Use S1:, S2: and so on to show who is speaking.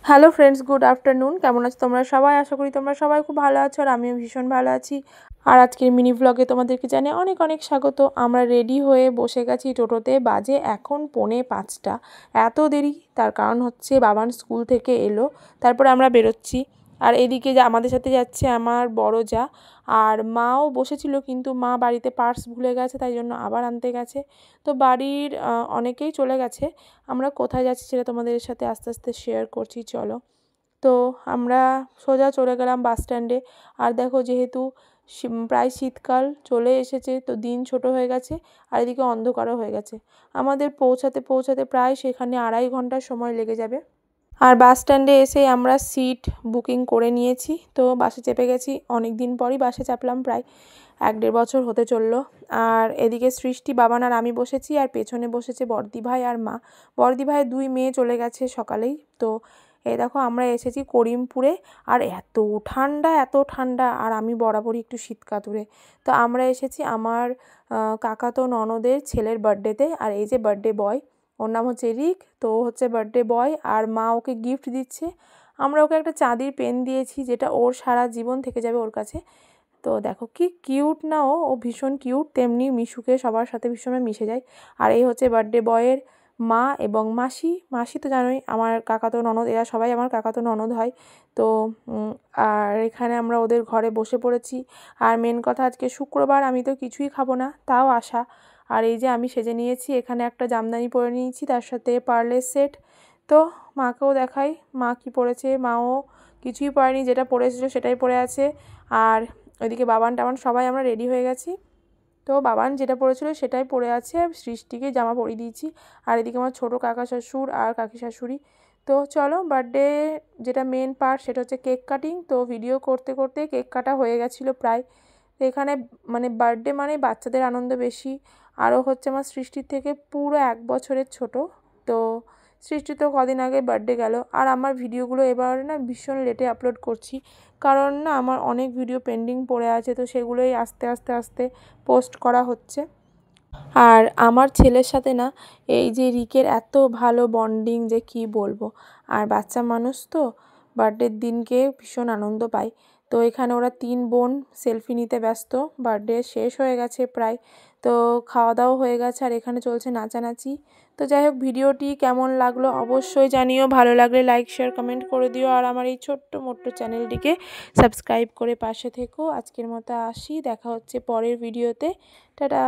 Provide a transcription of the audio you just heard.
S1: Hello friends, good afternoon. কেমন আছো তোমরা সবাই? আশা করি তোমরা সবাই খুব ভালো আছো আর আমিও ভীষণ ভালো আছি। আর আজকের মিনি ভ্লগে তোমাদেরকে জানিয়ে অনেক অনেক স্বাগত। আমরা রেডি হয়ে বসে গেছি টোটোতে, বাজে এখন 4:45। এত দেরি তার কারণ হচ্ছে বাবান স্কুল থেকে এলো, তারপরে আমরা বেরোচ্ছি। আর এদিকে আমাদের সাথে যাচ্ছে আমার বড় যা, আর মাও বসেছিল কিন্তু মা বাড়িতে পার্স ভুলে গেছে, তাই জন্য আবার আনতে গেছে। তো বাড়ির অনেকেই চলে গেছে। আমরা কোথায় যাচ্ছি সেটা তোমাদের সাথে আস্তে আস্তে শেয়ার করছি, চলো। তো আমরা সোজা চলে গেলাম বাস স্ট্যান্ডে। আর দেখো, যেহেতু প্রায় শীতকাল চলে এসেছে, তো দিন ছোট হয়ে গেছে আর এদিকে অন্ধকারও হয়ে গেছে। আমাদের পৌঁছাতে পৌঁছাতে প্রায় সেখানে 2.5 ঘন্টা সময় লেগে যাবে। আর বাস স্ট্যান্ডে এসেই আমরা সিট বুকিং করে নিয়েছি, তো বাসে চেপে গেছি। অনেক দিন পরই বাসে চাপলাম, প্রায় 1-1.5 বছর হতে চললো। আর এদিকে সৃষ্টি, বাবান আর আমি বসেছি, আর পেছনে বসেছে বড়দি ভাই আর মা। বড়দি ভাইয়ের 2 মেয়ে চলে গেছে সকালেই। তো এই দেখো, আমরা এসেছি করিমপুরে। আর এত ঠান্ডা, এত ঠান্ডা, আর আমি বরাবরই একটু শীতকাতুরে। তো আমরা এসেছি আমার কাকাতো ননদের ছেলের বার্থডেতে। আর এই যে বার্থডে বয়, ওর নাম হচ্ছে রিক, তো ও হচ্ছে বার্থডে বয়। আর মা ওকে গিফট দিচ্ছে। আমরা ওকে একটা চাঁদির পেন দিয়েছি, যেটা ওর সারা জীবন থেকে যাবে ওর কাছে। তো দেখো কি কিউট না, ও ভীষণ কিউট, তেমনি মিশুকে সবার সাথে ভীষণ মিশে যায়। আর এই হচ্ছে বার্থডে বয়ের মা এবং মাসি। মাসি তো জানোই আমার কাকাতো ননদ, এরা সবাই আমার কাকাতো ননদ হয়। তো আর এখানে আমরা ওদের ঘরে বসে পড়েছি। আর মেন কথা, আজকে শুক্রবার, আমি তো কিছুই খাবো না, তাও আসা। আর এই যে আমি সেজে নিয়েছি, এখানে একটা জামদানি পরে নিয়েছি, তার সাথে পার্লের সেট। তো মাকেও দেখাই মা কি পরেছে। মাও কিছুই পরেনি, যেটা পরেছিল সেটাই পরে আছে। আর ওইদিকে বাবান টাবান সবাই আমরা রেডি হয়ে গেছি। তো বাবান যেটা পরেছিল সেটাই পরে আছে, সৃষ্টিকে জামা পরিয়ে দিয়েছি। আর এদিকে আমার ছোটো কাকা শ্বশুর আর কাকি শাশুড়ি। তো চলো, বার্থডে যেটা মেন পার্ট সেটা হচ্ছে কেক কাটিং। তো ভিডিও করতে করতে কেক কাটা হয়ে গেছিলো প্রায়। তো এখানে মানে বার্থডে মানে বাচ্চাদের আনন্দ বেশি। আরও হচ্ছে আমার সৃষ্টির থেকে পুরো 1 বছরের ছোট। তো সৃষ্টি তো কদিন আগে বার্থডে গেল। আর আমার ভিডিওগুলো এবার না ভীষণ লেটে আপলোড করছি, কারণ না আমার অনেক ভিডিও পেন্ডিং পড়ে আছে, তো সেগুলোই আস্তে আস্তে আস্তে পোস্ট করা হচ্ছে। আর আমার ছেলের সাথে না এই যে রিকের এত ভালো বন্ডিং যে কি বলবো। আর বাচ্চা মানুষ তো বার্থডের দিনকে ভীষণ আনন্দ পায়। তো এখানে ওরা 3 বোন সেলফি নিতে ব্যস্ত। বার্থডে শেষ হয়ে গেছে প্রায়, তো খাওয়া দাওয়া হয়ে গেছে, আর এখানে চলছে নাচানাচি। তো যাই হোক, ভিডিওটি কেমন লাগলো অবশ্যই জানিও। ভালো লাগলে লাইক শেয়ার কমেন্ট করে দিও, আর আমার এই ছোট্ট মোট্ট চ্যানেলটিকে সাবস্ক্রাইব করে পাশে থেকো। আজকের মতো আসি, দেখা হচ্ছে পরের ভিডিওতে। টাটা।